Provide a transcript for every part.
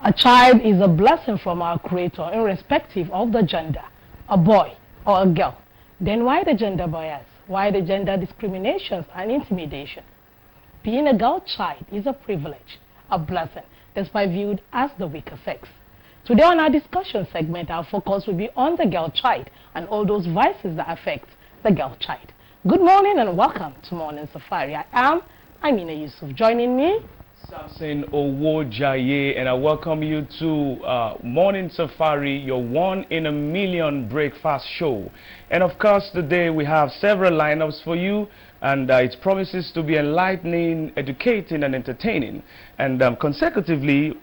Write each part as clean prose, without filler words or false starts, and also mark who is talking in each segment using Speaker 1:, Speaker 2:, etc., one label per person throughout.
Speaker 1: A child is a blessing from our Creator, irrespective of the gender, a boy or a girl. Then why the gender bias? Why the gender discriminations and intimidation? Being a girl child is a privilege, a blessing, despite viewed as the weaker sex. Today on our discussion segment, our focus will be on the girl child and all those vices that affect the girl child. Good morning and welcome to Morning Safari. I am Amina Yusuf. Joining me,
Speaker 2: Samson Owojaye, and I welcome you to Morning Safari, your one-in-a-million breakfast show. And of course, today we have several lineups for you, and it promises to be enlightening, educating, and entertaining. And consecutively,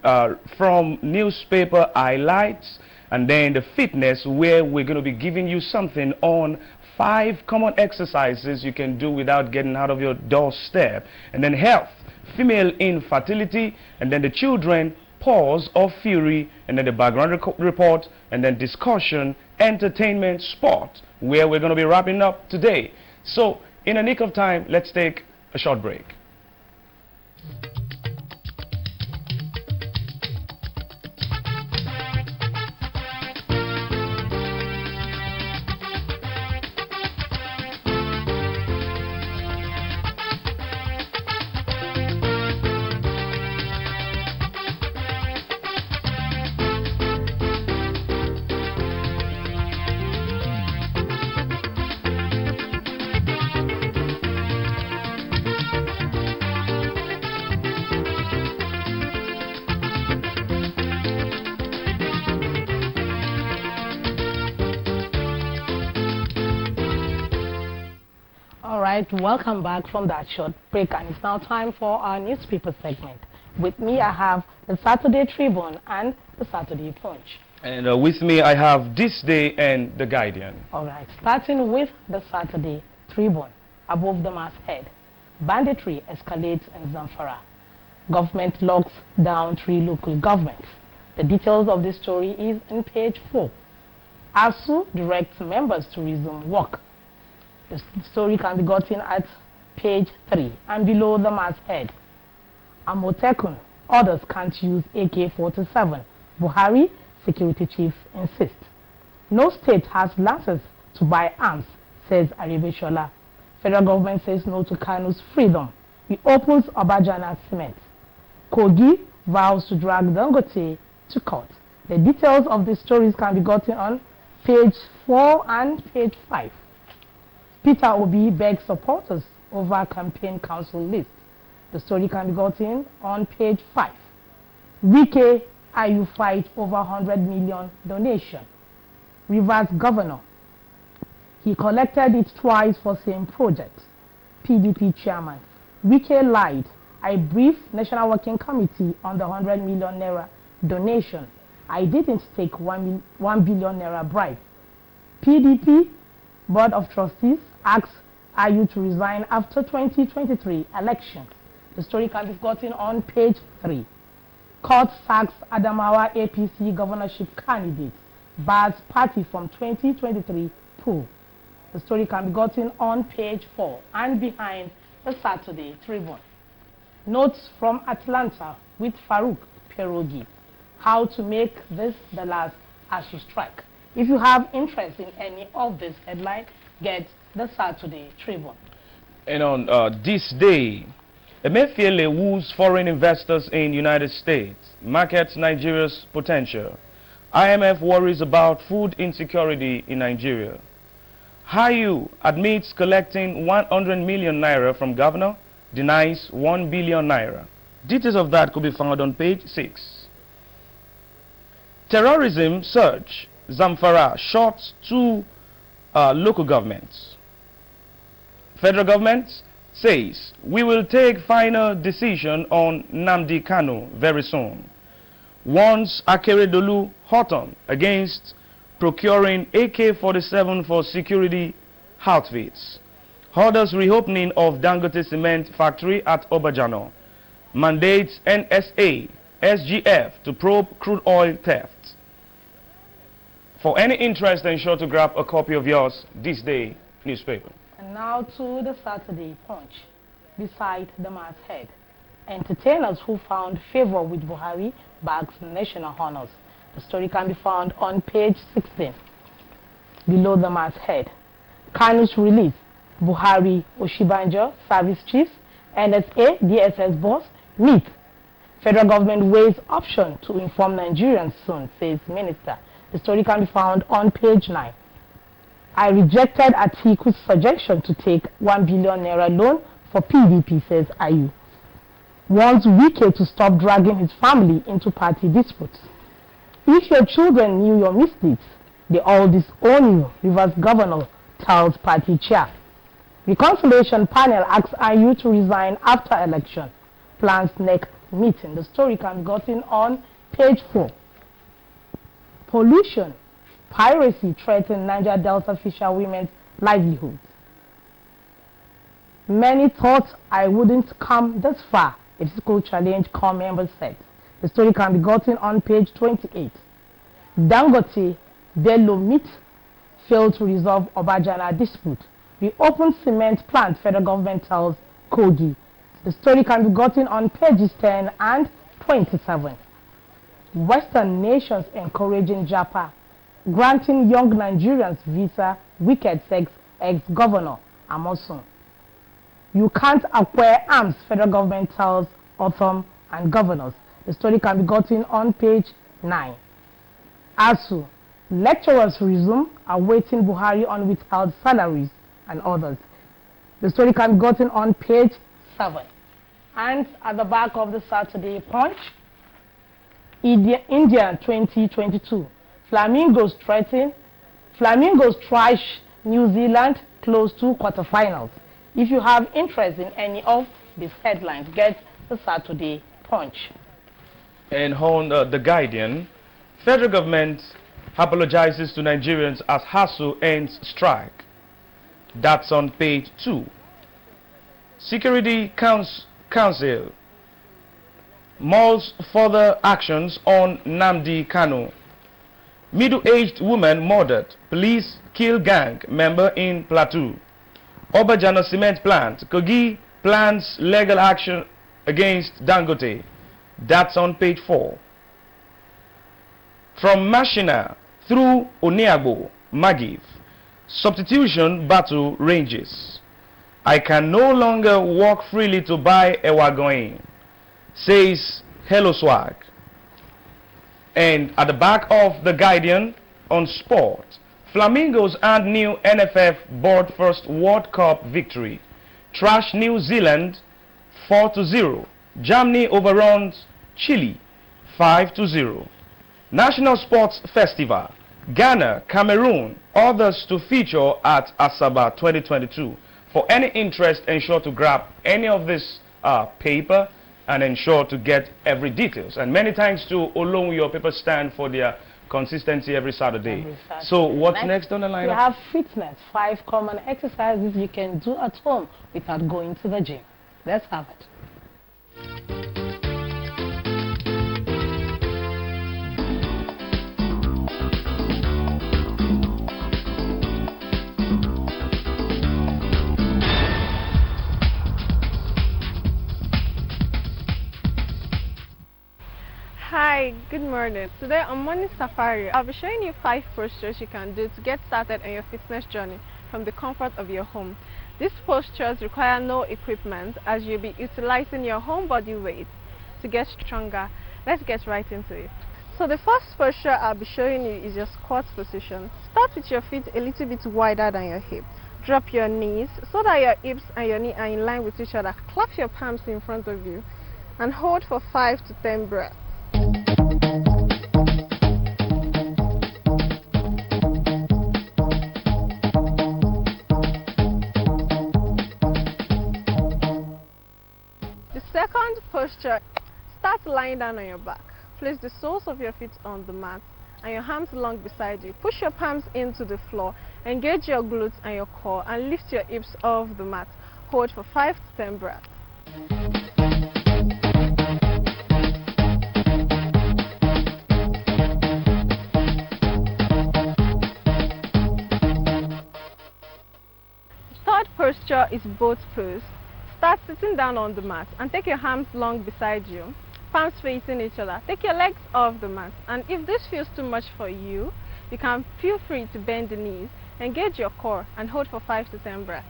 Speaker 2: from newspaper highlights, and then the fitness, where we're going to be giving you something on 5 common exercises you can do without getting out of your doorstep, and then health, female infertility, and then the children, pause of fury, and then the background report, and then discussion, entertainment, sport, where we're going to be wrapping up today. So in a nick of time, let's take a short break.
Speaker 1: Welcome back from that short break, and it's now time for our newspaper segment. With me I have the Saturday Tribune and the Saturday Punch.
Speaker 2: And with me I have This Day and The Guardian.
Speaker 1: Alright, starting with the Saturday Tribune. Above the masthead, banditry escalates in Zamfara. Government locks down 3 local governments. The details of this story is on page 4. ASU directs members to resume work. The story can be gotten at page 3 and below the masthead. Amotekun, others can't use AK-47. Buhari, security chiefs insist. No state has license to buy arms, says Aribishola. Federal government says no to Kanu's freedom. He opens Obajana cement. Kogi vows to drag Dangote to court. The details of the stories can be gotten on page 4 and page 5. Peter Obi begs supporters over campaign council list. The story can be gotten on page 5. Wike IU fight over 100 million donation. Rivers governor, he collected it twice for same project. PDP chairman, Wike lied. I briefed National Working Committee on the 100 million naira donation. I didn't take 1 billion naira bribe. PDP Board of Trustees asks IU to resign after 2023 elections. The story can be gotten on page 3. Court sacks Adamawa APC governorship candidate, bars party from 2023 poll. The story can be gotten on page 4 and behind the Saturday Tribune. Notes from Atlanta with Farouk Perogi. How to make this the last ASU strike. If you have interest in any of this headline, get the Saturday Tribune.
Speaker 2: And on this day, Emefiele woos foreign investors in United States, markets Nigeria's potential. IMF worries about food insecurity in Nigeria. Hayu admits collecting 100 million naira from governor, denies 1 billion naira. Details of that could be found on page 6. Terrorism surge. Zamfara shorts 2 local governments. Federal government says we will take final decision on Nnamdi Kanu very soon. Warns Akeredolu Horton against procuring AK-47 for security outfits. Orders reopening of Dangote cement factory at Obajano. Mandates NSA, SGF to probe crude oil theft. For any interest, ensure to grab a copy of yours This Day newspaper.
Speaker 1: And now to the Saturday Punch. Beside the masthead, entertainers who found favor with Buhari bags national honors. The story can be found on page 16. Below the masthead, Kanu's release, Buhari, Oshibanjo, service chiefs, NSA, DSS boss, meet. Federal government weighs option to inform Nigerians soon, says minister. The story can be found on page 9. I rejected Atiku's suggestion to take 1 billion naira loan for PDP, says Ayu. Wants Wike to stop dragging his family into party disputes. If your children knew your misdeeds, they all disown you, Rivers governor tells party chair. Reconciliation panel asks Ayu to resign after election. Plans next meeting. The story can be gotten on page 4. Pollution, piracy threaten Niger Delta fisher women's livelihoods. Many thought I wouldn't come this far, a physical challenge core member said. The story can be gotten on page 28. Dangote, Bello meet failed to resolve Obajana dispute. Reopen cement plant, federal government tells Kogi. The story can be gotten on pages 10 and 27. Western nations encouraging Japan, granting young Nigerians visa, wicked sex, ex-governor Amosun. You can't acquire arms, federal government tells Otham and governors. The story can be gotten on page 9. ASU, lecturers resume, awaiting Buhari on withheld salaries and others. The story can be gotten on page 7. And at the back of the Saturday Punch, India 2022. Flamingos threaten. Flamingos trash New Zealand close to quarterfinals. If you have interest in any of these headlines, get the Saturday Punch.
Speaker 2: And on The Guardian, federal government apologizes to Nigerians as HASU ends strike. That's on page 2. Security Council mulls further actions on Nnamdi Kanu. Middle-aged woman murdered. Police kill gang member in Plateau. Obajana cement plant. Kogi plans legal action against Dangote. That's on page 4. From Mashina through Oniagbo, Magiv, substitution battle ranges. I can no longer walk freely to buy a wagon, says Hello Swag. And at the back of The Guardian on sport, Flamingos and new NFF board first World Cup victory. Trash New Zealand 4-0. Germany overruns Chile 5-0. National Sports Festival. Ghana, Cameroon, others to feature at Asaba 2022. For any interest, ensure to grab any of this paper and ensure to get every details. And many thanks to Olong, your paper stand, for their consistency every Saturday. So what's next on the lineup?
Speaker 1: We have fitness, 5 common exercises you can do at home without going to the gym. Let's have it.
Speaker 3: Hi, good morning. Today on Morning Safari, I'll be showing you 5 postures you can do to get started on your fitness journey from the comfort of your home. These postures require no equipment as you'll be utilizing your home body weight to get stronger. Let's get right into it. So the first posture I'll be showing you is your squat position. Start with your feet a little bit wider than your hip. Drop your knees so that your hips and your knee are in line with each other. Clap your palms in front of you and hold for 5 to 10 breaths. The second posture, start lying down on your back. Place the soles of your feet on the mat and your arms along beside you. Push your palms into the floor, engage your glutes and your core and lift your hips off the mat. Hold for 5 to 10 breaths. Third posture is boat pose. Start sitting down on the mat and take your arms long beside you, palms facing each other. Take your legs off the mat, and if this feels too much for you, you can feel free to bend the knees, engage your core, and hold for 5 to 10 breaths.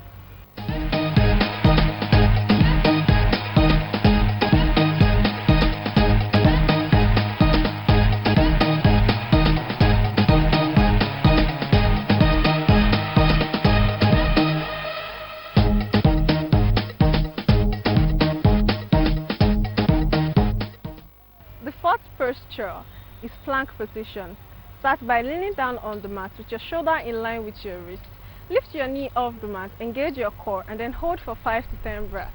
Speaker 3: The fourth posture is plank position. Start by leaning down on the mat with your shoulder in line with your wrist. Lift your knee off the mat, engage your core, and then hold for 5 to 10 breaths.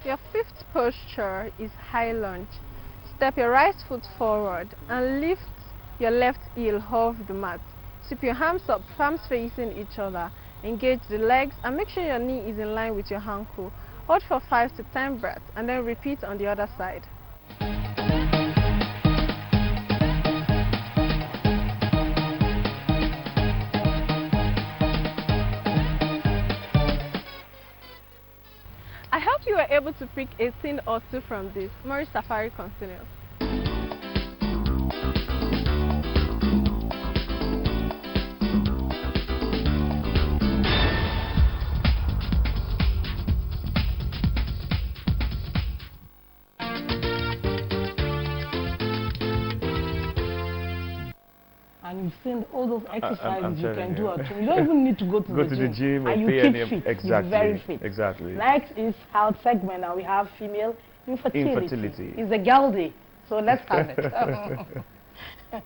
Speaker 3: Your fifth posture is high lunge. Step your right foot forward and lift your left heel off the mat. Sweep your arms up, palms facing each other. Engage the legs and make sure your knee is in line with your ankle. Hold for 5 to 10 breaths and then repeat on the other side. I hope you were able to pick a thing or two from this. Morning Safari continues.
Speaker 1: And you've seen all those exercises you can do
Speaker 2: you.
Speaker 1: at home. You don't even need to go to the gym.
Speaker 2: or
Speaker 1: And you
Speaker 2: pay
Speaker 1: keep
Speaker 2: any
Speaker 1: fit.
Speaker 2: exactly.
Speaker 1: You're very fit.
Speaker 2: Exactly.
Speaker 1: Next is health segment, and we have female infertility.
Speaker 2: Infertility.
Speaker 1: It's a girl day, so let's have it.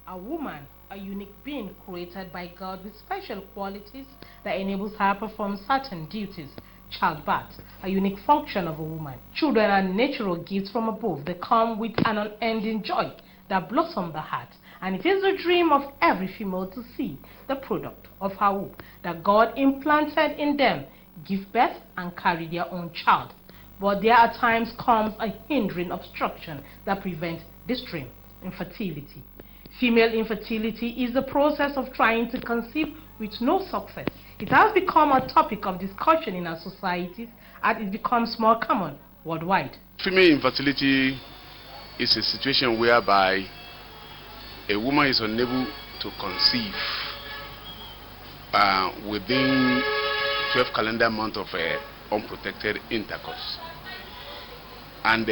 Speaker 4: A woman, a unique being created by God with special qualities that enables her to perform certain duties. Childbirth, a unique function of a woman. Children are natural gifts from above. They come with an unending joy that blossom the heart. And it is a dream of every female to see the product of her womb that God implanted in them, give birth and carry their own child. But there at times comes a hindering obstruction that prevents this dream, infertility. Female infertility is the process of trying to conceive with no success. It has become a topic of discussion in our societies as it becomes more common worldwide.
Speaker 5: Female infertility is a situation whereby a woman is unable to conceive within 12 calendar months of unprotected intercourse. And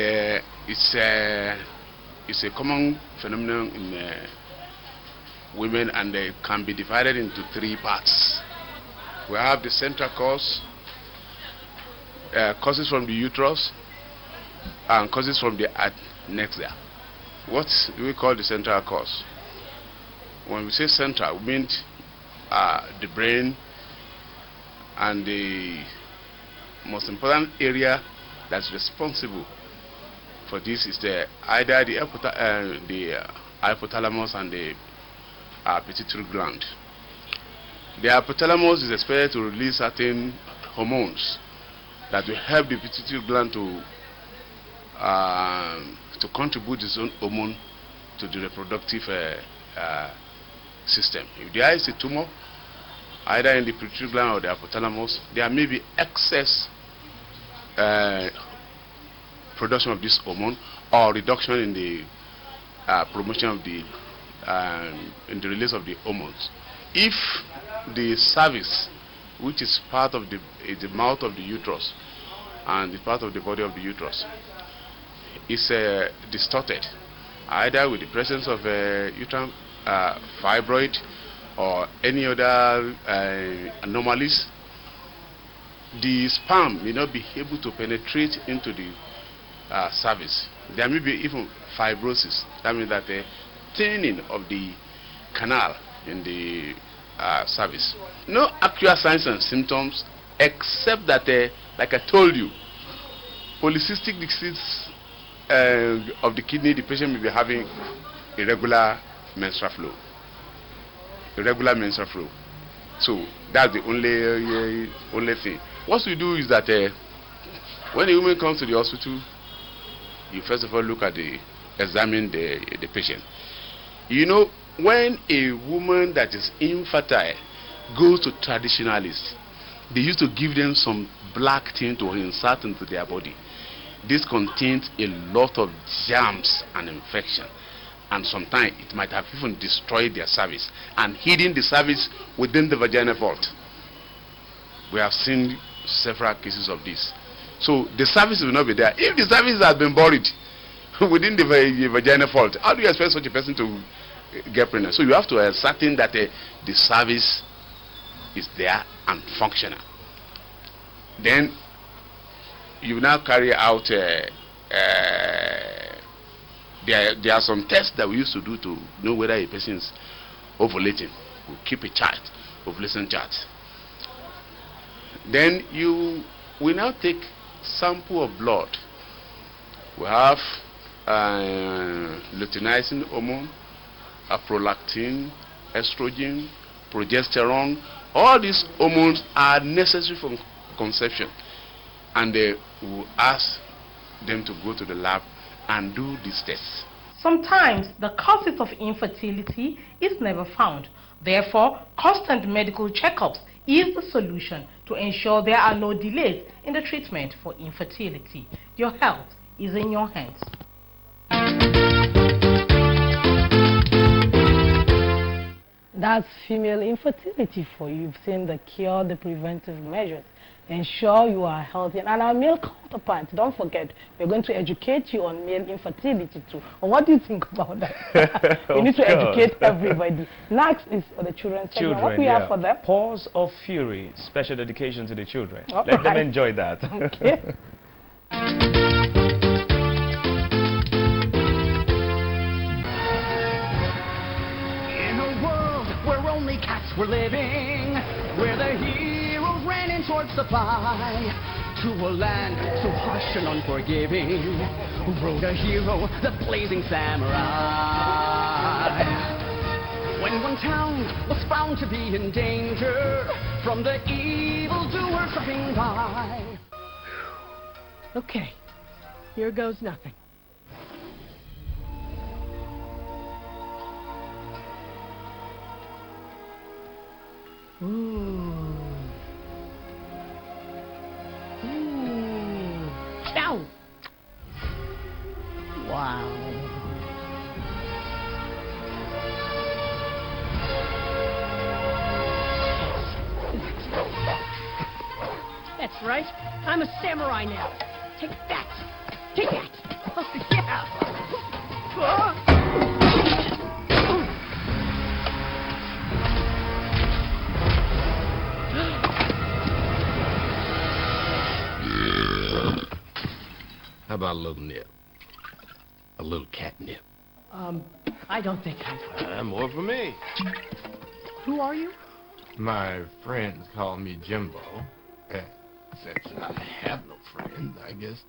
Speaker 5: it's a common phenomenon in women, and it can be divided into 3 parts. We have the central cause, causes from the uterus, and causes from the adnexia. What do we call the central cause? When we say central, we mean the brain, and the most important area that's responsible for this is either the hypothalamus and the pituitary gland. The hypothalamus is expected to release certain hormones that will help the pituitary gland to contribute its own hormone to the reproductive system. If there is a tumor, either in the pituitary gland or the hypothalamus, there may be excess production of this hormone or reduction in the promotion of the in the release of the hormones. If the cervix, which is part of the mouth of the uterus and the part of the body of the uterus, is distorted, either with the presence of uterine fibroid or any other anomalies, the sperm may not be able to penetrate into the cervix. There may be even fibrosis. That means that the thinning of the canal in the cervix. No actual signs and symptoms, except that, like I told you, polycystic disease of the kidney, the patient may be having irregular menstrual flow. Irregular menstrual flow. So that's the only thing. What we do is that when a woman comes to the hospital, you first of all examine the patient. You know, when a woman that is infertile goes to traditionalists, they used to give them some black thing to insert into their body. This contains a lot of germs and infection, and sometimes it might have even destroyed their cervix and hidden the cervix within the vaginal vault. We have seen several cases of this. So the cervix will not be there. If the cervix has been buried within the vaginal vault, how do you expect such a person to get pregnant? So you have to ascertain that the cervix is there and functional. Then you now carry out there are some tests that we used to do to know whether a person is ovulating. We keep a chart, ovulation chart. Then we now take sample of blood. We have luteinizing hormone, prolactin, estrogen, progesterone. All these hormones are necessary for conception, and they will ask them to go to the lab and do these tests.
Speaker 4: Sometimes the causes of infertility is never found. Therefore, constant medical checkups is the solution to ensure there are no delays in the treatment for infertility. Your health is in your hands.
Speaker 1: That's female infertility for you. You've seen the cure, the preventive measures. Ensure you are healthy. And our male counterparts, don't forget, we're going to educate you on male infertility too. Or what do you think about that? We need to educate everybody. Next is the children's segment. What we have for them?
Speaker 2: Paws of Fury, special dedication to the children.
Speaker 1: All
Speaker 2: Let them
Speaker 1: right.
Speaker 2: enjoy that.
Speaker 1: Okay.
Speaker 6: In a world where only cats were living, where the heroes ran in short supply, to a land so harsh and unforgiving, rode a hero, the blazing samurai. When one town was found to be in danger from the evildoers slipping by.
Speaker 7: Okay, here goes nothing. Ooh. Ooh. Ow! Wow. That's right. I'm a samurai now. Take that. Take that. Oh, yeah.
Speaker 8: How about a little nip? A little catnip.
Speaker 7: I don't think I've...
Speaker 8: More for me.
Speaker 7: Who are you?
Speaker 8: My friends call me Jimbo. Since I have no friends, I guess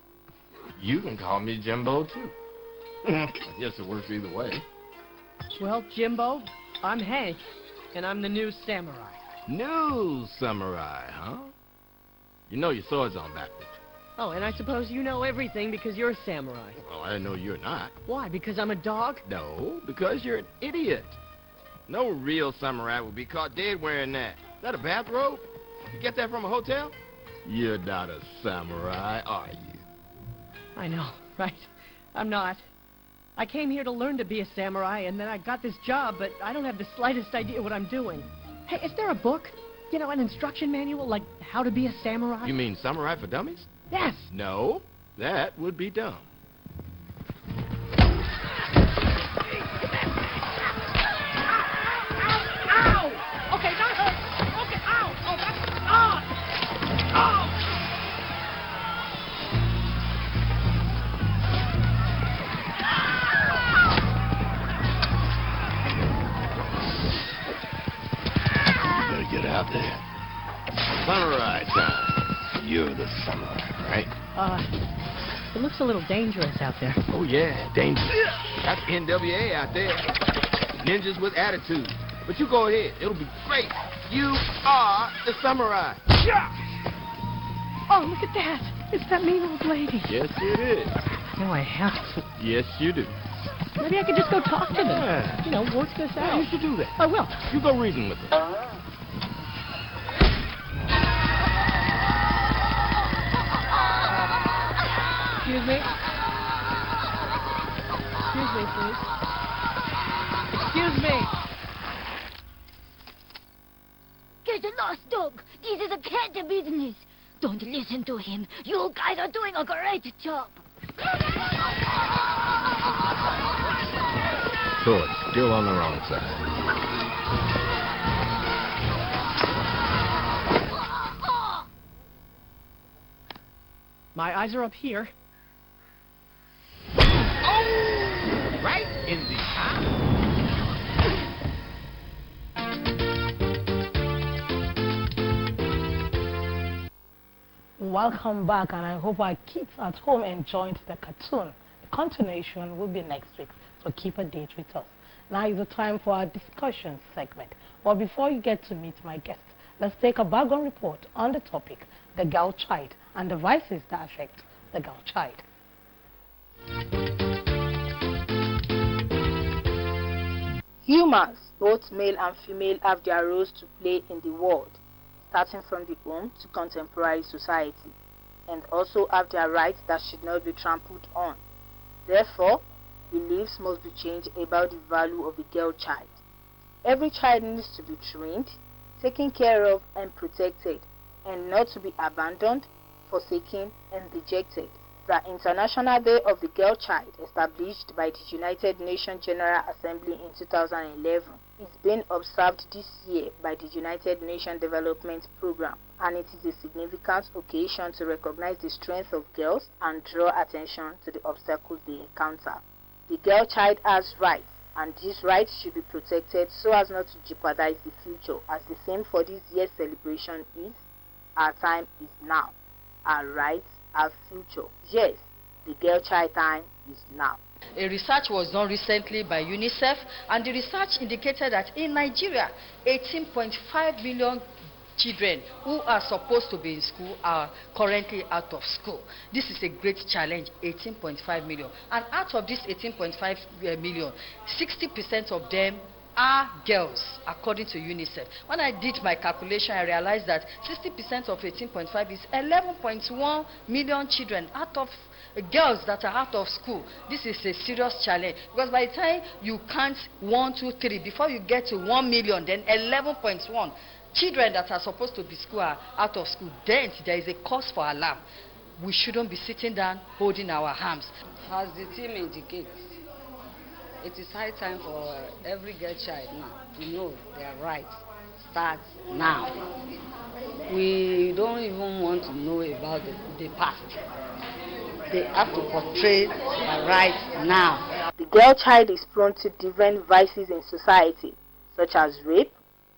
Speaker 8: you can call me Jimbo, too. I guess it works either way.
Speaker 7: Well, Jimbo, I'm Hank, and I'm the new samurai.
Speaker 8: New samurai, huh? You know your sword's on backwards.
Speaker 7: Oh, and I suppose you know everything because you're a samurai.
Speaker 8: Well, I know you're not.
Speaker 7: Why, because I'm a dog?
Speaker 8: No, because you're an idiot. No real samurai would be caught dead wearing that. Is that a bathrobe? You get that from a hotel? You're not a samurai, are you?
Speaker 7: I know, right? I'm not. I came here to learn to be a samurai, and then I got this job, but I don't have the slightest idea what I'm doing. Hey, is there a book? You know, an instruction manual, like how to be a samurai?
Speaker 8: You mean Samurai for Dummies?
Speaker 7: Yes.
Speaker 8: No, that would be dumb.
Speaker 7: Ow! Okay, that hurt. Okay, ow! Oh, that's... Ah! Oh!
Speaker 8: You better get out there. Samurai time. You're the samurai, right?
Speaker 7: It looks a little dangerous out there.
Speaker 8: Oh, yeah, dangerous. That's NWA out there. Ninjas with attitude. But you go ahead. It'll be great. You are the samurai.
Speaker 7: Oh, look at that. It's that mean old lady.
Speaker 8: Yes, it is.
Speaker 7: No, I have to.
Speaker 8: Yes, you do.
Speaker 7: Maybe I could just go talk to them.
Speaker 8: Yeah.
Speaker 7: You know, work this out.
Speaker 8: You should do that.
Speaker 7: I will.
Speaker 8: You go reason with them.
Speaker 7: Excuse me. Excuse me, please. Excuse me.
Speaker 9: Get lost, dog. This is a cat business. Don't listen to him. You guys are doing a great job.
Speaker 8: Good. Still on the wrong side.
Speaker 7: My eyes are up here.
Speaker 8: Oh! Right in the eye.
Speaker 1: Welcome back, and I hope our kids at home enjoyed the cartoon. The continuation will be next week, so keep a date with us. Now is the time for our discussion segment. But before you get to meet my guests, let's take a background report on the topic, the girl child, and the vices that affect the girl child. Humans, both male and female, have their roles to play in the world, starting from the home to contemporary society, and also have their rights that should not be trampled on. Therefore, beliefs must be changed about the value of the girl child. Every child needs to be trained, taken care of and protected, and not to be abandoned, forsaken and rejected. The International Day of the Girl Child, established by the United Nations General Assembly in 2011, is being observed this year by the United Nations Development Programme, and it is a significant occasion to recognize the strength of girls and draw attention to the obstacles they encounter. The girl child has rights, and these rights should be protected so as not to jeopardize the future, as the theme for this year's celebration is, "Our time is now. Our rights, our future." Yes, the girl child time is now.
Speaker 10: A research was done recently by UNICEF, and the research indicated that in Nigeria, 18.5 million children who are supposed to be in school are currently out of school. This is a great challenge, 18.5 million. And out of this 18.5 million, 60% of them are girls, according to UNICEF. When I did my calculation, I realized that 60% of 18.5 is 11.1 million children out of girls that are out of school. This is a serious challenge, because by the time you count 1, 2, 3, before you get to 1 million, then 11.1 children that are supposed to be school are out of school. Then there is a cause for alarm. We shouldn't be sitting down holding our arms.
Speaker 11: As the team indicates, it is high time for every girl child now to know their rights start now. We don't even want to know about the past. They have to portray their rights now.
Speaker 1: The girl child is prone to different vices in society, such as rape,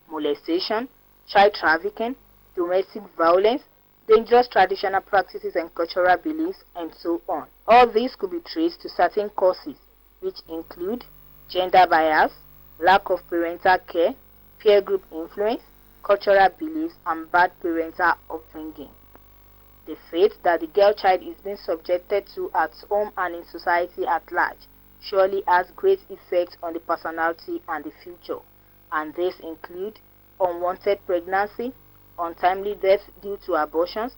Speaker 1: molestation, child trafficking, domestic violence, dangerous traditional practices and cultural beliefs, and so on. All these could be traced to certain causes, which include gender bias, lack of parental care, peer group influence, cultural beliefs, and bad parental upbringing. The fate that the girl child is being subjected to at home and in society at large surely has great effects on the personality and the future, and these include unwanted pregnancy, untimely death due to abortions,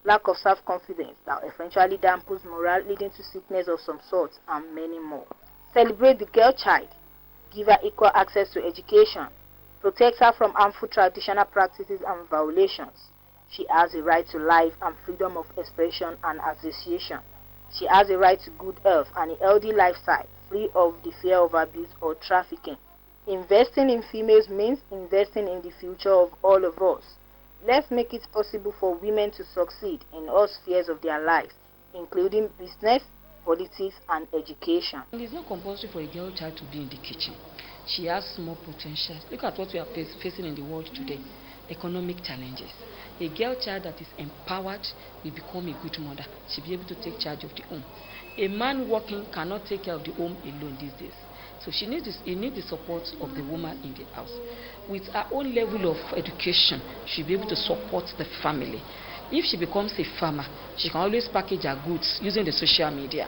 Speaker 1: lack of self-confidence that eventually dampens morale leading to sickness of some sort, and many more. Celebrate the girl child, give her equal access to education, protect her from harmful traditional practices and violations. She has a right to life and freedom of expression and association. She has a right to good health and a healthy lifestyle, free of the fear of abuse or trafficking. Investing in females means investing in the future of all of us. Let's make it possible for women to succeed in all spheres of their lives, including business, politics, and education.
Speaker 11: It is not compulsory for a girl child to be in the kitchen. She has small potential. Look at what we are facing in the world today. Economic challenges. A girl child that is empowered will become a good mother. She'll be able to take charge of the home. A man working cannot take care of the home alone these days. So he needs the support of the woman in the house. With her own level of education, she'll be able to support the family. If she becomes a farmer, she can always package her goods using the social media.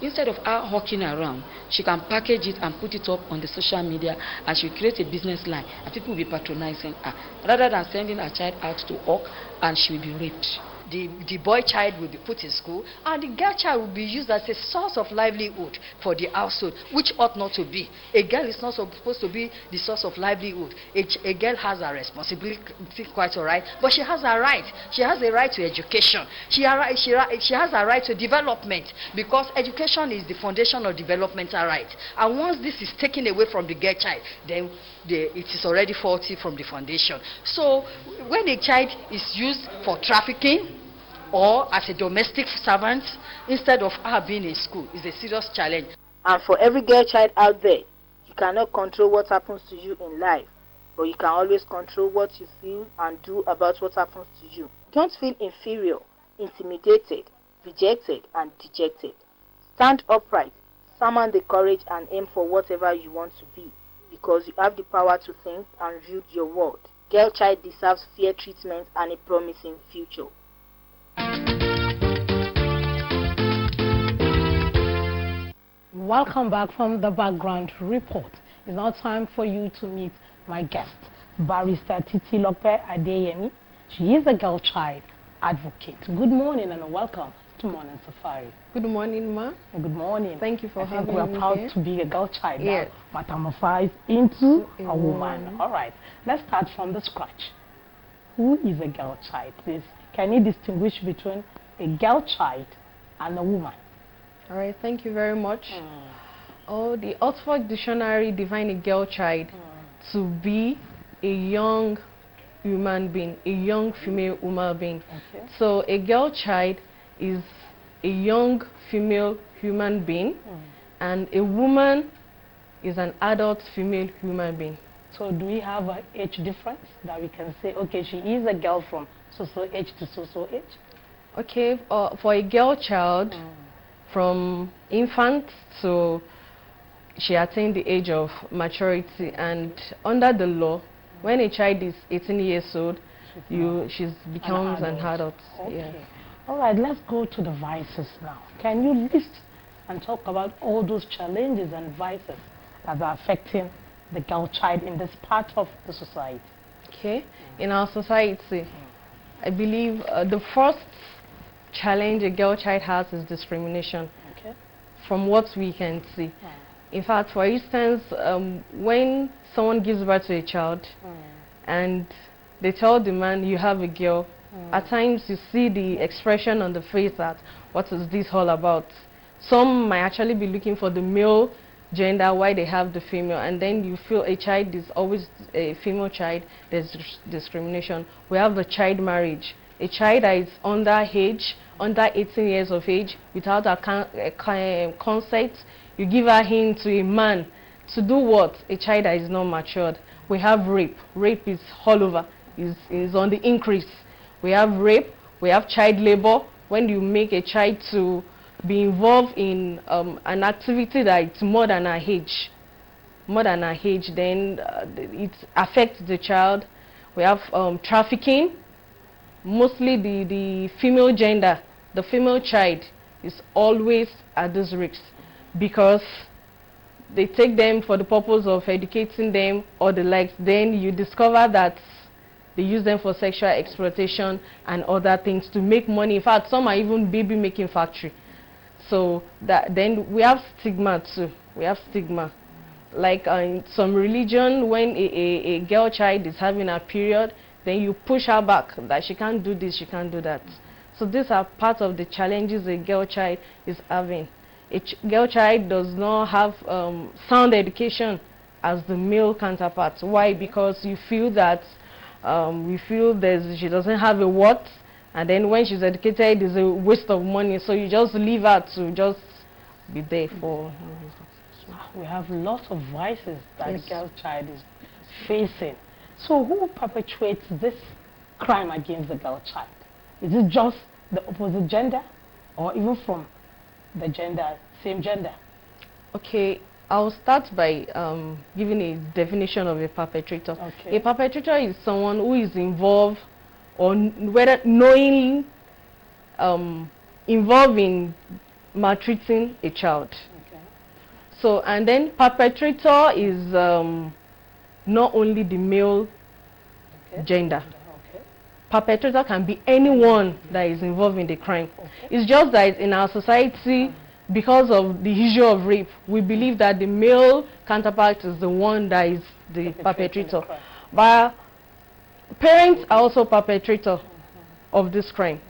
Speaker 11: Instead of her hawking around, she can package it and put it up on the social media, and she'll create a business line, and people will be patronizing her, rather than sending her child out to hawk and she will be raped.
Speaker 10: The boy child will be put in school, and the girl child will be used as a source of livelihood for the household, which ought not to be. A girl is not supposed to be the source of livelihood. A girl has a responsibility, quite all right, but she has a right. She has a right to education. She has a right to development, because education is the foundation of developmental right. And once this is taken away from the girl child, then it is already faulty from the foundation. So when a child is used for trafficking or as a domestic servant instead of her being in school, is a serious challenge.
Speaker 1: And for every girl child out there, you cannot control what happens to you in life, but you can always control what you feel and do about what happens to you. Don't feel inferior, intimidated, rejected, and dejected. Stand upright, summon the courage, and aim for whatever you want to be, because you have the power to think and build your world. Girl child deserves fair treatment and a promising future. Welcome back from the background report. It's now time for you to meet my guest, Barrister Titilope Adeyemi. She is a girl child advocate. Good morning and welcome to Morning Safari.
Speaker 3: Good morning, Ma.
Speaker 1: Good morning.
Speaker 3: Thank you for having me.
Speaker 1: We are proud to be a girl child now, metamorphosed into a woman. All right, let's start from the scratch. Who is a girl child, please? Can you distinguish between a girl child and a woman?
Speaker 3: All right, thank you very much. The Oxford Dictionary defines a girl child to be a young human being, a young female human being. Okay. So a girl child is a young female human being, and a woman is an adult female human being.
Speaker 1: So do we have an age difference that we can say, okay, she is a girl from so-so age to so-so age?
Speaker 3: Okay, for a girl child, from infant to she attained the age of maturity, and under the law, when a child is 18 years old, she becomes an adult.
Speaker 1: Okay.
Speaker 3: Yeah.
Speaker 1: All right, let's go to the vices now. Can you list and talk about all those challenges and vices that are affecting the girl child in this part of the society?
Speaker 3: Okay, in our society, I believe the first challenge a girl child has is discrimination. Okay. From what we can see. In fact, for instance, when someone gives birth to a child and they tell the man, you have a girl, at times you see the expression on the face that, what is this all about? Some might actually be looking for the male gender while they have the female, and then you feel a child is always a female child, there's discrimination. We have the child marriage. A child that is under 18 years of age, without a consent, you give her in to a man to do what? A child that is not matured. We have rape. Rape is all over, is on the increase. We have rape, we have child labor. When you make a child to be involved in an activity that it's more than her age, then it affects the child. We have trafficking. Mostly the female gender, the female child is always at this risk, because they take them for the purpose of educating them or the likes. Then you discover that they use them for sexual exploitation and other things to make money. In fact, some are even baby making factory. So then we have stigma too. We have stigma. Like in some religion, when a girl child is having a period, then you push her back, that she can't do this, she can't do that. So these are part of the challenges a girl child is having. A girl child does not have sound education as the male counterpart. Why? Because you feel that she doesn't have a worth, and then when she's educated, it's a waste of money. So you just leave her to just be there for.
Speaker 1: We have lots of vices that a girl child is facing. So who perpetuates this crime against the girl child? Is it just the opposite gender, or even from the same gender?
Speaker 3: Okay, I'll start by giving a definition of a perpetrator. Okay. A perpetrator is someone who is involved, or whether knowingly involved in
Speaker 12: maltreating a child. So, and then perpetrator is not only the male gender. Perpetrator can be anyone that is involved in the crime. It's just that in our society, because of the issue of rape, we believe that the male counterpart is the one that is the perpetrator. But parents are also perpetrator of this crime,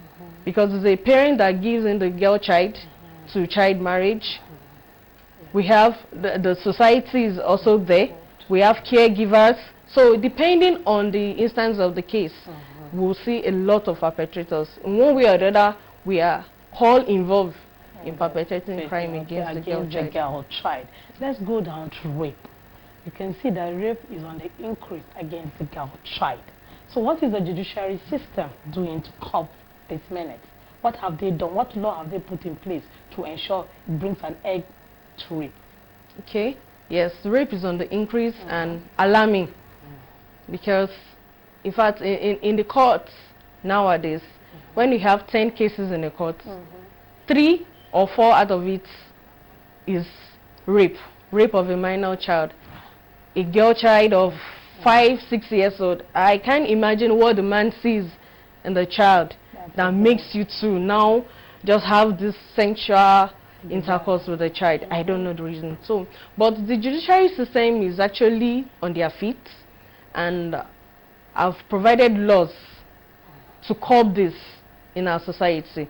Speaker 12: because it's a parent that gives in the girl child to child marriage. We have the society is also there. We have caregivers. So depending on the instance of the case, we'll see a lot of perpetrators. In one way or the other, we are all involved in perpetrating crime against the girl child.
Speaker 1: Let's go down to rape. You can see that rape is on the increase against the girl child. So what is the judiciary system doing to curb this menace? What have they done? What law have they put in place to ensure it brings an end to rape?
Speaker 12: Okay, yes, rape is on the increase and alarming, because in fact in the courts nowadays, when you have 10 cases in the court, 3 or 4 out of it is rape of a minor child, a girl child of 5-6 years old. I can't imagine what the man sees in the child that makes you to now just have this sexual intercourse with the child. I don't know the reason. So, but the judiciary system is actually on their feet, and I've provided laws to curb this in our society.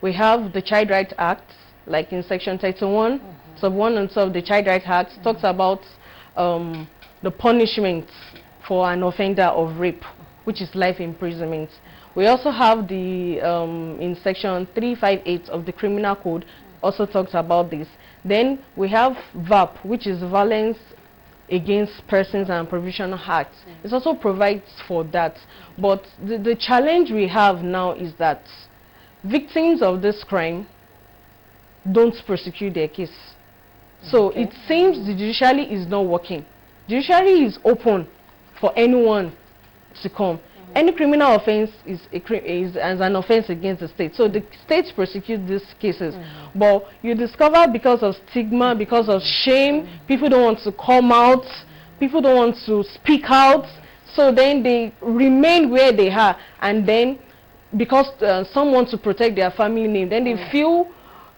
Speaker 12: We have the Child Rights Act, like in Section 31, Sub 1 and 2 of the Child Rights Act talks about the punishment for an offender of rape, which is life imprisonment. We also have the, in Section 358 of the Criminal Code, also talks about this. Then we have VAP, which is Violence Against Persons and Provisional Acts. It also provides for that. But the challenge we have now is that victims of this crime don't prosecute their case. So it seems the judiciary is not working. Judiciary is open for anyone to come. Any criminal offense is an offense against the state. So the states prosecute these cases. But you discover because of stigma, because of shame, people don't want to come out, people don't want to speak out. So then they remain where they are. And then because some want to protect their family name, then they feel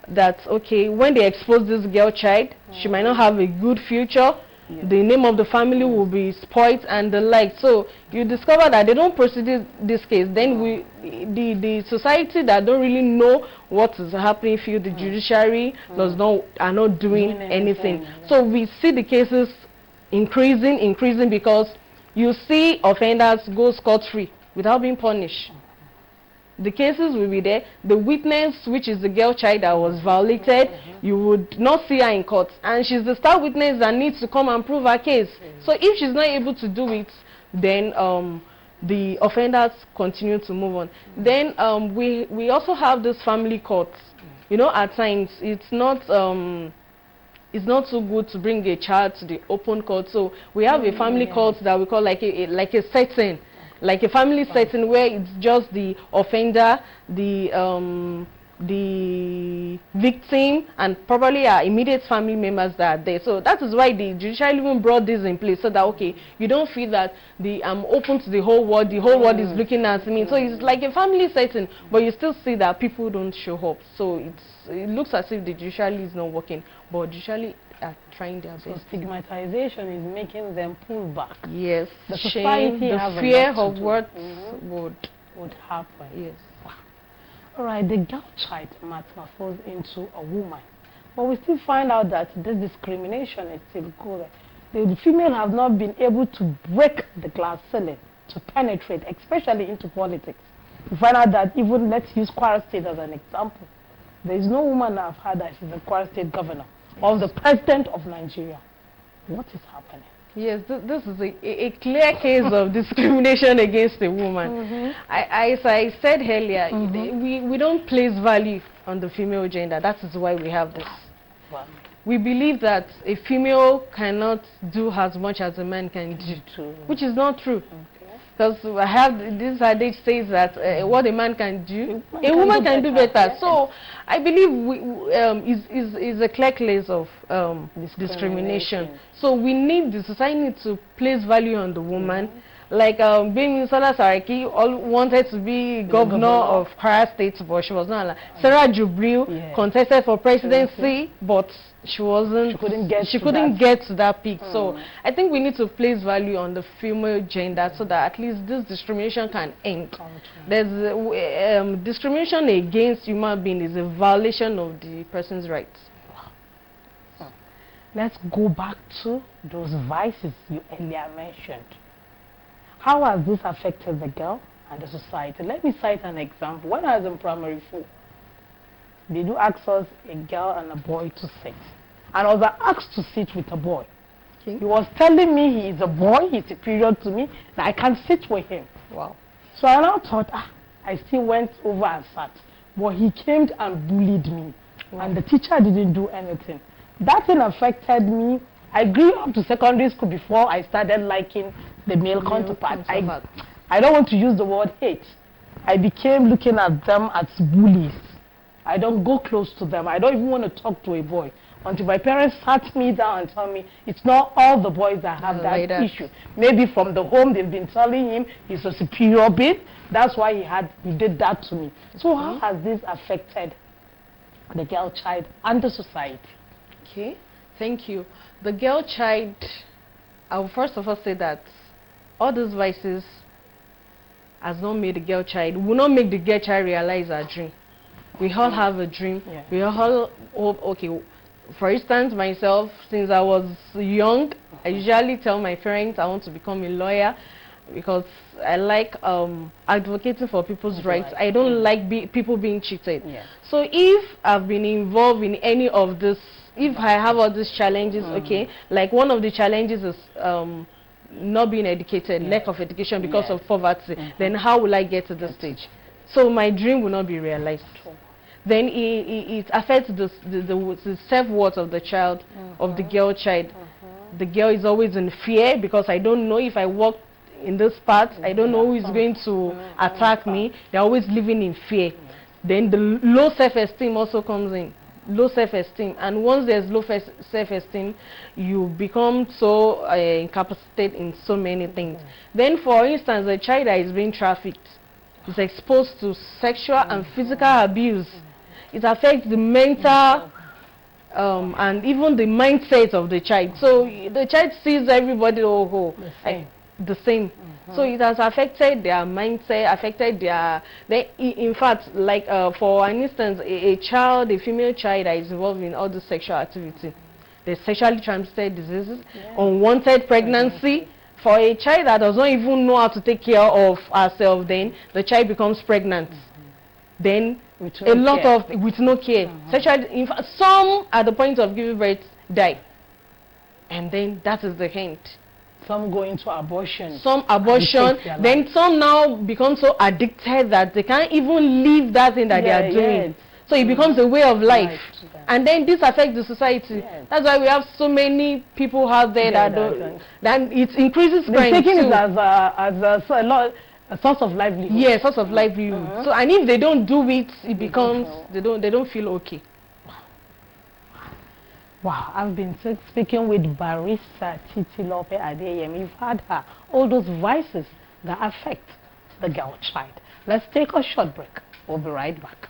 Speaker 12: that, okay, when they expose this girl child, she might not have a good future. The name of the family will be spoiled and the like. So you discover that they don't prosecute this case. Then the society that don't really know what is happening feel the judiciary are not doing anything. So we see the cases increasing because you see offenders go scot-free without being punished. The cases will be there. The witness, which is the girl child that was violated, you would not see her in court. And she's the star witness that needs to come and prove her case. So if she's not able to do it, then the offenders continue to move on. Then we also have this family courts. You know, at times it's not so good to bring a child to the open court. So we have a family court that we call like a setting. Like a family setting where it's just the offender, the victim, and probably our immediate family members that are there. So that is why the judiciary even brought this in place, so that, okay, you don't feel that I'm open to the whole world is looking at me. So it's like a family setting, but you still see that people don't show up. So it looks as if the judiciary is not working, but judiciary are trying their best.
Speaker 1: So stigmatization is making them pull back.
Speaker 12: Yes,
Speaker 1: the
Speaker 12: shame,
Speaker 1: society
Speaker 12: the fear of what
Speaker 1: would happen.
Speaker 12: Yes.
Speaker 1: Wow. All right, the girl child metamorphosed into a woman, but we still find out that this discrimination is still going. The female have not been able to break the glass ceiling to penetrate, especially into politics. We find out that even, let's use Kwara State as an example. There is no woman I've heard that is a Kwara State governor or the president of Nigeria. What is happening?
Speaker 12: Yes, this is a clear case of discrimination against a woman. As I said earlier, we don't place value on the female gender. That is why we have this.
Speaker 1: Wow.
Speaker 12: We believe that a female cannot do as much as a man can do, which is not true. Because I have this adage says that what a man can do, a woman can do better. Yes. So I believe is a clear case of discrimination. So we need the society to place value on the woman. Like being Sola Saraki wanted to be governor of Kwara State, but she was not allowed. Sarah Jubril contested for presidency, but she wasn't. She couldn't get to that peak. So I think we need to place value on the female gender so that at least this discrimination can end. There's discrimination against human beings is a violation of the person's rights.
Speaker 1: Let's go back to those vices you earlier mentioned. How has this affected the girl and the society? Let me cite an example. When I was in primary 4, they do ask us, a girl and a boy, to sit. And I was asked to sit with a boy. Okay. He was telling me he is a boy, he's superior to me, that I can sit with him. Wow. So I now thought, I still went over and sat. But he came and bullied me. Wow. And the teacher didn't do anything. That thing affected me. I grew up to secondary school before I started liking the male counterpart. I don't want to use the word hate. I became looking at them as bullies. I don't go close to them. I don't even want to talk to a boy. Until my parents sat me down and told me, it's not all the boys that have that issue. Maybe from the home they've been telling him he's a superior bit. That's why he did that to me. So how has this affected the girl child and the society?
Speaker 12: Okay, thank you. The girl child, I will first of all say that all these vices has not made the girl child, will not make the girl child realize her dream. We all have a dream. We all hope, okay, for instance, myself, since I was young, I usually tell my parents I want to become a lawyer because I like advocating for people's rights. I don't like people being cheated. So if I've been involved in any of this, if I have all these challenges, okay, like one of the challenges is not being educated, lack of education because of poverty, then how will I get to this stage? So my dream will not be realized. Then it affects the self-worth of the child, of the girl child. The girl is always in fear because I don't know if I walk in this path, I don't know who is going to attack me. They're always living in fear. Then the low self-esteem also comes in. Low self-esteem, and once there's low self-esteem, you become so incapacitated in so many things. Then, for instance, a child that is being trafficked is exposed to sexual and physical abuse. It affects the mental and even the mindset of the child. So the child sees everybody the same. So it has affected their mindset, affected their, in fact, like for an instance, a child, a female child that is involved in all this sexual activity, the sexually transmitted diseases, unwanted pregnancy. For a child that does not even know how to take care of herself, then the child becomes pregnant. Then with no care. Sexually, in fact, some at the point of giving birth die. And then that is the end.
Speaker 1: Some go into abortion.
Speaker 12: Some abortion. Then some now become so addicted that they can't even leave that thing that they are doing. So it becomes a way of life. And then this affects the society. That's why we have so many people out there that don't. Then it increases crime.
Speaker 1: They're taking it as a source of livelihood.
Speaker 12: Yes, source of livelihood. So and if they don't do it, it becomes they don't feel okay.
Speaker 1: Wow, I've been speaking with Barrister Titilope Adeyemi. You've had her. All those vices that affect the girl child. Let's take a short break. We'll be right back.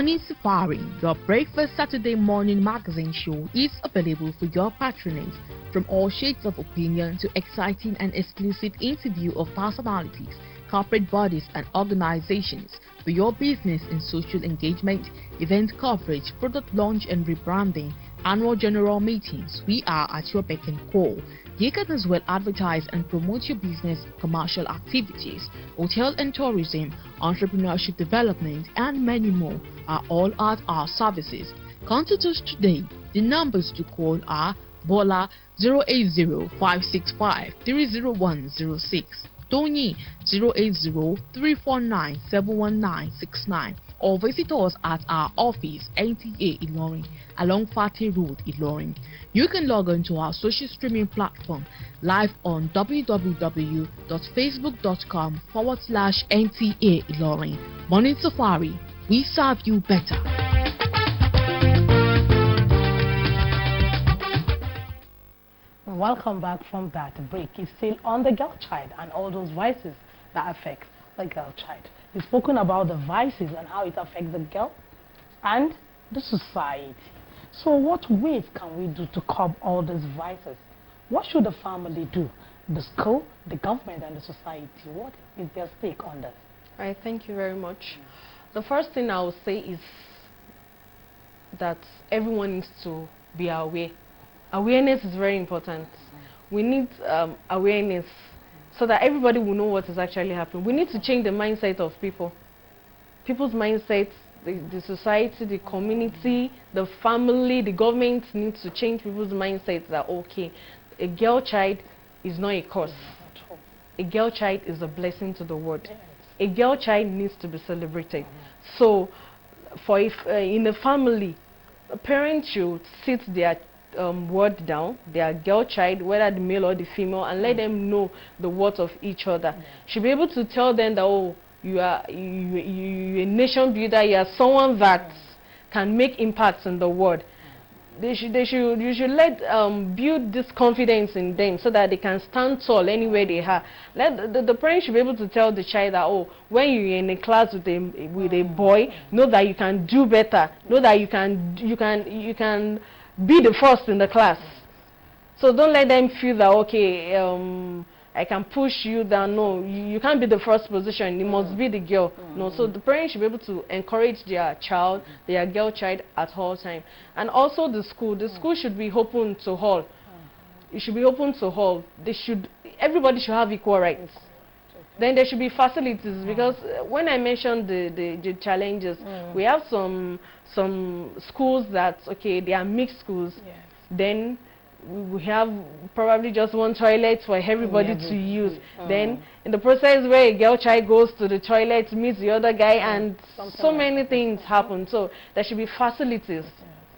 Speaker 13: Morning Safari, your breakfast Saturday morning magazine show, is available for your patronage. From all shades of opinion to exciting and exclusive interview of personalities, corporate bodies and organizations, for your business and social engagement, event coverage, product launch and rebranding, annual general meetings, we are at your beck and call. You can as well advertise and promote your business, commercial activities, hotel and tourism, entrepreneurship development, and many more are all at our services. Contact us today. The numbers to call are Bola 080-565-30106, Tony 080-349-71969, or visit us at our office, NTA Ilorin, along Fatih Road, Ilorin. You can log on to our social streaming platform live on www.facebook.com/NTA Ilorin. Morning Safari, we serve you better.
Speaker 1: Welcome back from that break. It's still on the girl child and all those vices that affect the girl child. We've spoken about the vices and how it affects the girl and the society. So what ways can we do to curb all these vices? What should the family do? The school, the government, and the society? What is their stake on this?
Speaker 12: All right, thank you very much. The first thing I would say is that everyone needs to be aware. Awareness is very important. We need awareness so that everybody will know what is actually happening. We need to change the mindset of people. People's mindsets, the society, the community, the family, the government needs to change people's mindsets that, okay, a girl child is not a curse. A girl child is a blessing to the world. A girl child needs to be celebrated. So, for if in a family, a parent should sit their word down, their girl child, whether the male or the female, and let them know the worth of each other. Should be able to tell them that, oh, you're a nation builder, you are someone that can make impacts in the world. You should let build this confidence in them so that they can stand tall anywhere they are. Let the parent should be able to tell the child that, oh, when you're in a class with a boy, know that you can do better. Know that you can be the first in the class. So don't let them feel that, okay, I can push you down. No, you can't be the first position. It must be the girl. No, so the parents should be able to encourage their child, their girl child, at all time. And also the school. The school should be open to all. It should be open to all. Everybody should have equal rights. Then there should be facilities, because when I mentioned the challenges, we have some schools that, okay, they are mixed schools. Then we have probably just one toilet for everybody to use. Then in the process where a girl child goes to the toilet, meets the other guy, and so many things happen. So there should be facilities.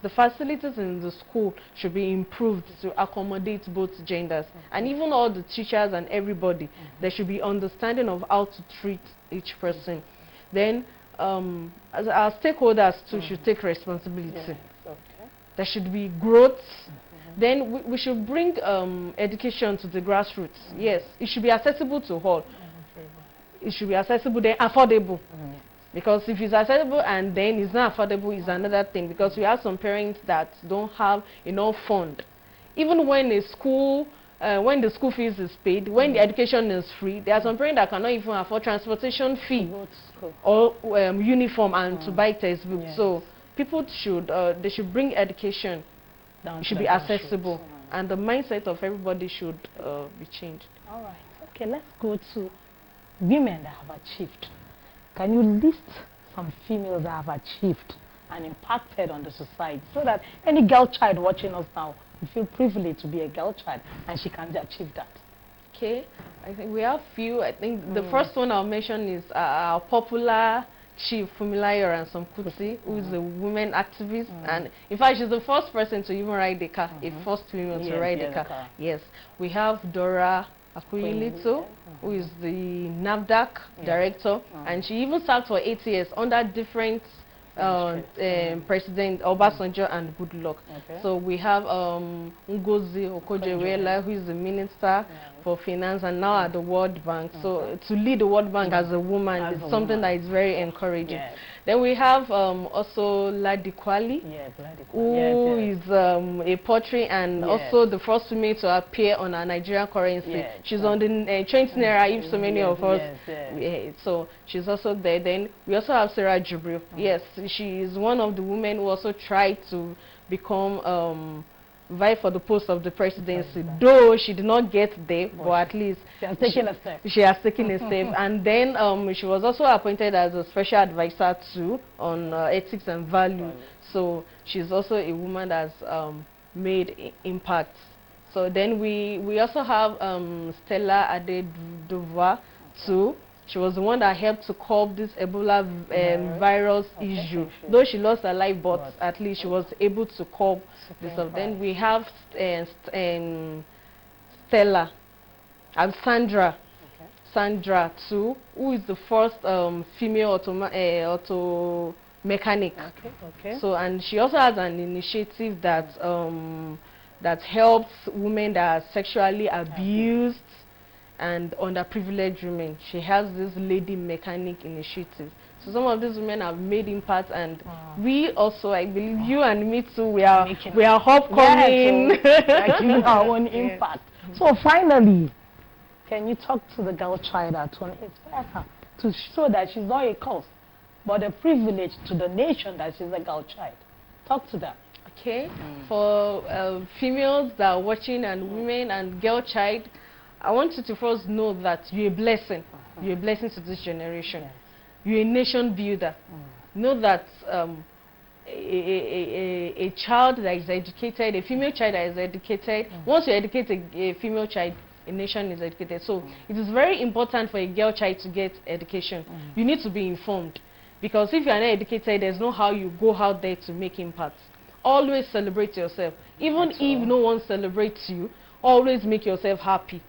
Speaker 12: The facilities in the school should be improved to accommodate both genders. And even all the teachers and everybody, there should be understanding of how to treat each person. Then as our stakeholders too should take responsibility. There should be growth. Then we should bring education to the grassroots. Yes, it should be accessible to all. It should be accessible, then affordable. Because if it's accessible and then it's not affordable, is another thing. Because we have some parents that don't have enough fund. Even when the school fees is paid, when the education is free, there are some parents that cannot even afford transportation fee or uniform and to buy textbooks. So people should they should bring education. It should be accessible, and the mindset of everybody should be changed.
Speaker 1: All right. Okay, let's go to women that have achieved. Can you list some females that have achieved and impacted on the society, so that any girl child watching us now will feel privileged to be a girl child and she can achieve that?
Speaker 12: Okay, I think we have few. I think the first one I'll mention is our popular Chief Fumilayo Ransom Kuti, who is a women activist, and in fact she's the first person to even ride the car, a first female to ride the car. Yes, we have Dora Akuyilito, who is the NAFDAC director, and she even served for 8 years under different President Obasanjo and Goodluck. So we have Ngozi Okonjo-Iweala, who is the minister. for finance and now at the World Bank. So to lead the World Bank as a woman is something that is very encouraging. Yes. Then we have also Ladi Kwali, who is a poetry and also the first woman to appear on our Nigerian currency. Yes. She's on the 20 naira, if so many of us. So she's also there. Then we also have Sarah Jibril. Yes, she is one of the women who also tried to become vie for the post of the presidency, though she did not get there, but at least
Speaker 1: she has taken a step.
Speaker 12: She has taken a step. And then she was also appointed as a special advisor too on ethics and value. So she's also a woman that's made impact. So then we also have Stella Adedova too. She was the one that helped to curb this Ebola virus issue. Though she lost her life, but at least she was able to curb this. Then we have Stella and Sandra. Sandra too, who is the first female auto mechanic. So, and she also has an initiative that that helps women that are sexually abused and underprivileged women. She has this lady mechanic initiative. So some of these women have made impact, and we also, I believe you and me too, we are upcoming.
Speaker 1: Making our own impact. So finally, can you talk to the girl child to inspire her to show that she's not a cause, but a privilege to the nation that she's a girl child? Talk to them.
Speaker 12: Okay. For females that are watching and women and girl child, I want you to first know that you're a blessing. You're a blessing to this generation. You're a nation builder. Know that a child that is educated, a female child that is educated, once you educate a female child, a nation is educated. So it is very important for a girl child to get education. You need to be informed, because if you are not educated, there's no how you go out there to make impact. Always celebrate yourself. Even if no one celebrates you, always make yourself happy.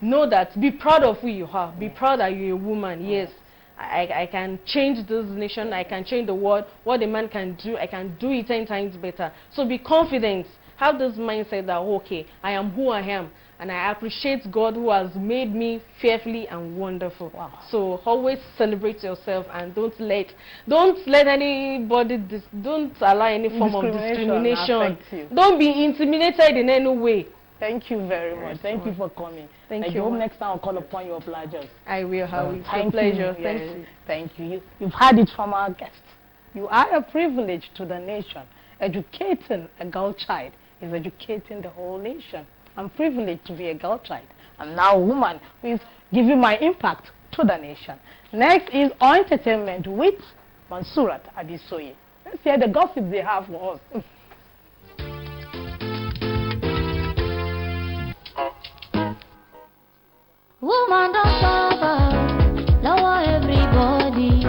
Speaker 12: Know that, be proud of who you are. Be proud that you're a woman. Yes, I can change this nation. I can change the world. What a man can do, I can do it 10 times better. So be confident. Have this mindset that, okay, I am who I am, and I appreciate God who has made me fearfully and wonderful. So always celebrate yourself, and don't let anybody, don't allow any form of discrimination. Don't be intimidated in any way.
Speaker 1: Thank you very much. Thank you for coming.
Speaker 12: Thank you.
Speaker 1: I hope next time I'll call upon you, oblige.
Speaker 12: I will, Howie. It's a pleasure. Thank you.
Speaker 1: Thank you. You've heard it from our guests. You are a privilege to the nation. Educating a girl child is educating the whole nation. I'm privileged to be a girl child. I'm now a woman who is giving my impact to the nation. Next is On Entertainment with Mansurat Abisoye. Let's hear the gossip they have for us.
Speaker 9: Woman don't suffer, lower everybody.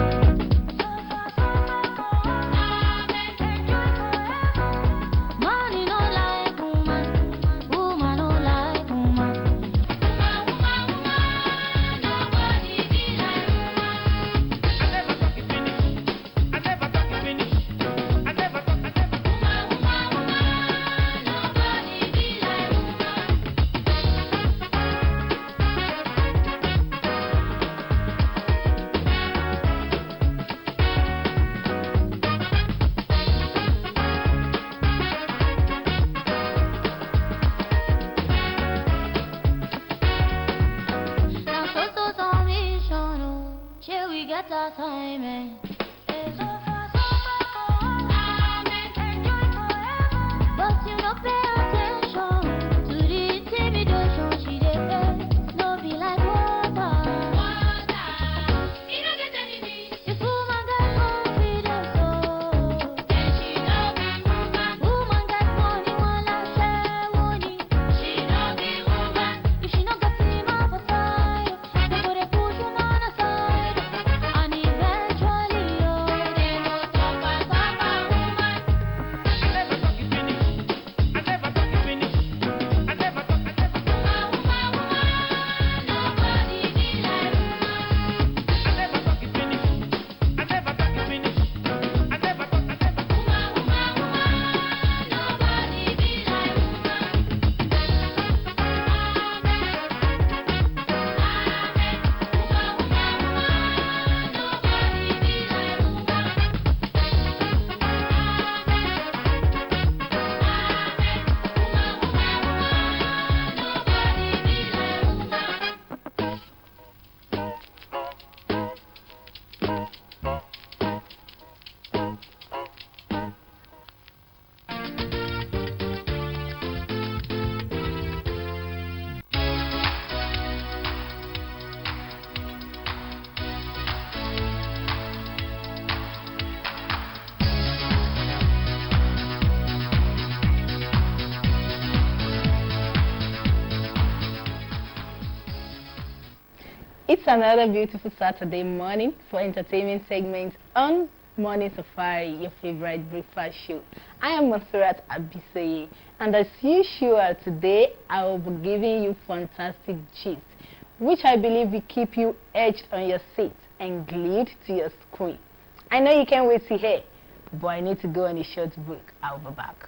Speaker 9: Money no like woman, woman no like woman. Nobody be like woman. I never talk it finish. I never talk it finish. Nobody be like get assignment. But you don't pay attention to the intimidation she dey face. No be like water. You don't get anything. If woman get confidence, then she no be woman. Woman get money, one like say money. She no be woman. If she no get him up aside, they go dey push woman aside. And eventually
Speaker 1: It's another beautiful Saturday morning for entertainment segments on Morning Safari, your favorite breakfast show. I am Monserrat Abisoye, and as usual today I will be giving you fantastic gist, which I believe will keep you edged on your seat and glued to your screen. I know you can't wait to hear, but I need to go on a short break. I'll be back.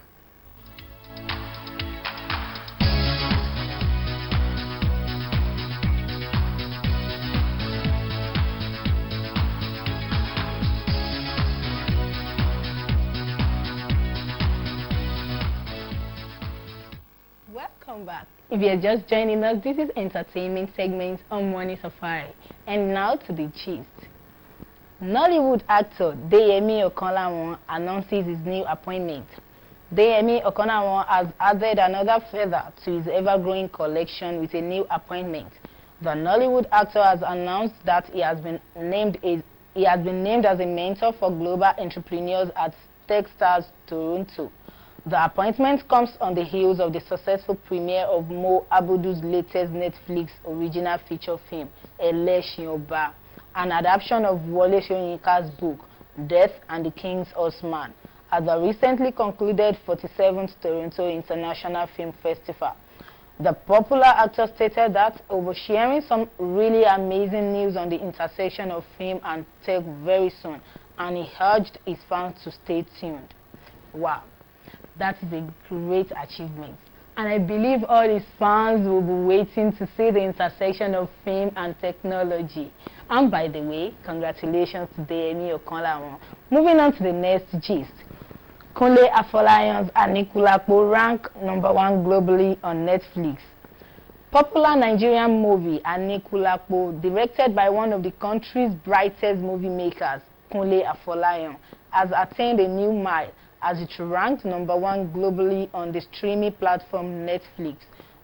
Speaker 1: Welcome back. If you're just joining us, this is entertainment segments on Morning Safari. And now to the gist. Nollywood actor Deyemi Okanlawon announces his new appointment. Deyemi Okanlawon has added another feather to his ever-growing collection with a new appointment. The Nollywood actor has announced that he has been named as a mentor for global entrepreneurs at Techstars Toronto. The appointment comes on the heels of the successful premiere of Mo Abudu's latest Netflix original feature film, Ẹlẹ́ṣin Ọba, an adaptation of Wole Soyinka's book, Death and the King's Horseman, at the recently concluded 47th Toronto International Film Festival. The popular actor stated that oversharing some really amazing news on the intersection of film and tech very soon, and he urged his fans to stay tuned. Wow. That is a great achievement. And I believe all his fans will be waiting to see the intersection of fame and technology. And by the way, congratulations to Deyemi Okanlawon. Moving on to the next gist. Kunle Afolayan's Anikulapo rank #1 globally on Netflix. Popular Nigerian movie Anikulapo, directed by one of the country's brightest movie makers, Kunle Afolayan, has attained a new mile as it ranked #1 globally on the streaming platform Netflix.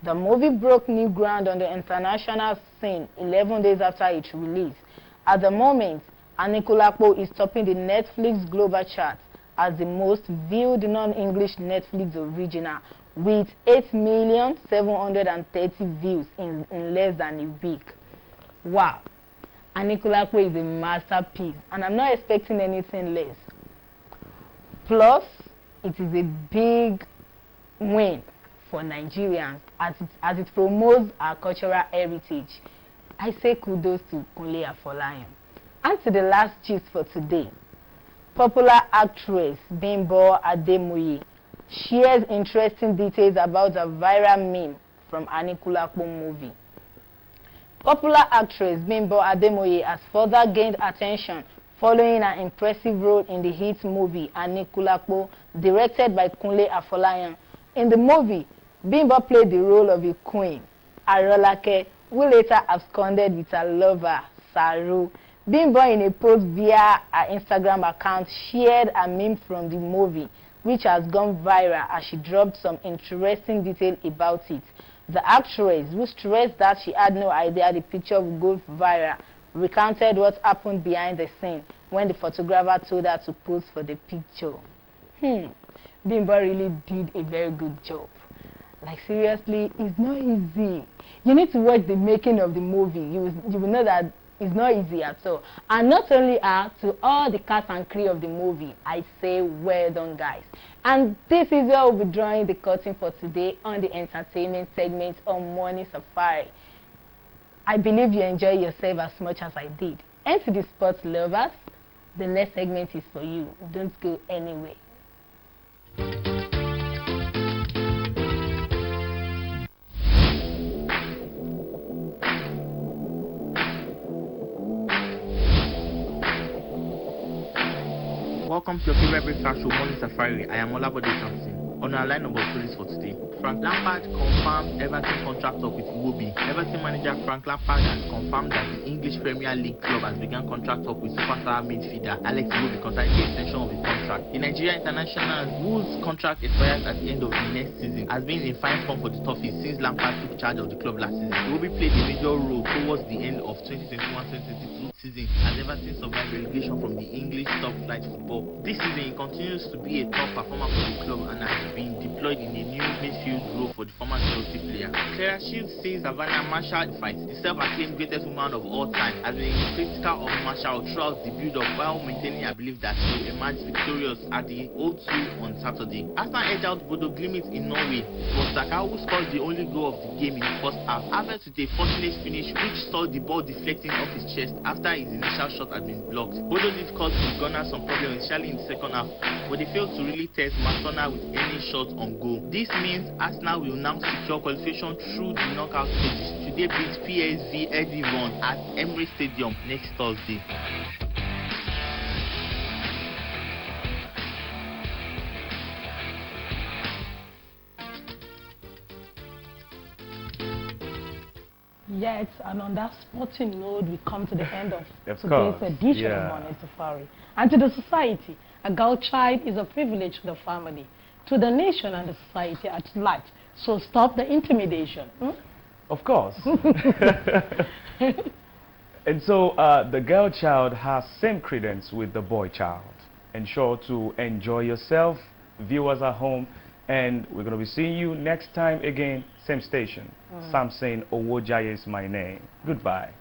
Speaker 1: The movie broke new ground on the international scene 11 days after its release. At the moment, Anikulapo is topping the Netflix global chart as the most viewed non-English Netflix original, with 8,730,000 views in less than a week. Wow! Anikulapo is a masterpiece, and I'm not expecting anything less. Plus, it is a big win for Nigerians as it promotes our cultural heritage. I say kudos to Kunle Afolayan. And to the last gist for today. Popular actress Bimbo Ademoye shares interesting details about a viral meme from Anikulapo movie. Popular actress Bimbo Ademoye has further gained attention following an impressive role in the hit movie Anikulapo, directed by Kunle Afolayan. In the movie, Bimbo played the role of a queen, Arolake, who later absconded with her lover, Saru. Bimbo, in a post via her Instagram account, shared a meme from the movie, which has gone viral as she dropped some interesting detail about it. The actress, who stressed that she had no idea the picture would go viral, recounted what happened behind the scene when the photographer told her to pose for the picture. Bimbo really did a very good job. Like, seriously, it's not easy. You need to watch the making of the movie. You will know that it's not easy at all. And not only her, to all the cast and crew of the movie, I say well done, guys. And this is where we'll be drawing the curtain for today on the entertainment segment on Morning Safari. I believe you enjoy yourself as much as I did. And to the sports lovers, the next segment is for you. Don't go anywhere.
Speaker 14: Welcome to your favorite breakfast show, Morning Safari. I am Olabode Samson. On our lineup of stories for today, Frank Lampard confirmed Everton contract up with Iwobi. Everton manager Frank Lampard has confirmed that the English Premier League club has begun contract up with superstar midfielder Alex Iwobi concerning the extension of his contract. The Nigeria international, whose contract expires at the end of the next season, has been in fine form for the Toffees since Lampard took charge of the club last season. Iwobi played a major role towards the end of 2021-2022 season as Everton survived relegation from the English top flight football. This season he continues to be a top performer for the club and has been deployed in a new midfield role for the former Chelsea player. Clara Shields says Savannah Marshall fights, the self-acclaimed greatest woman of all time, has been critical of Marshall throughout the build-up while maintaining her belief that she will emerge victorious at the O2 on Saturday. Arsenal edged out Bodo Glimt in Norway. It was Saka who scored the only goal of the game in the first half. Havertz with a fortunate finish which saw the ball deflecting off his chest after his initial shot had been blocked. Bodo did cause the Gunners some problems initially in the second half, but they failed to really test Masona with any shot on goal. This means Arsenal will now secure qualification through the knockout stages should they beat PSV Eindhoven at Emirates Stadium next Thursday.
Speaker 1: Yes, and on that sporting note, we come to the end of today's
Speaker 2: course.
Speaker 1: edition of Morning Safari. And to the society, a girl child is a privilege to the family, to the nation and the society at large. So stop the intimidation.
Speaker 2: Of course. And so the girl child has same credence with the boy child. Ensure to enjoy yourself, viewers at home, and we're going to be seeing you next time again, same station. Samson Owojaye is my name. Goodbye.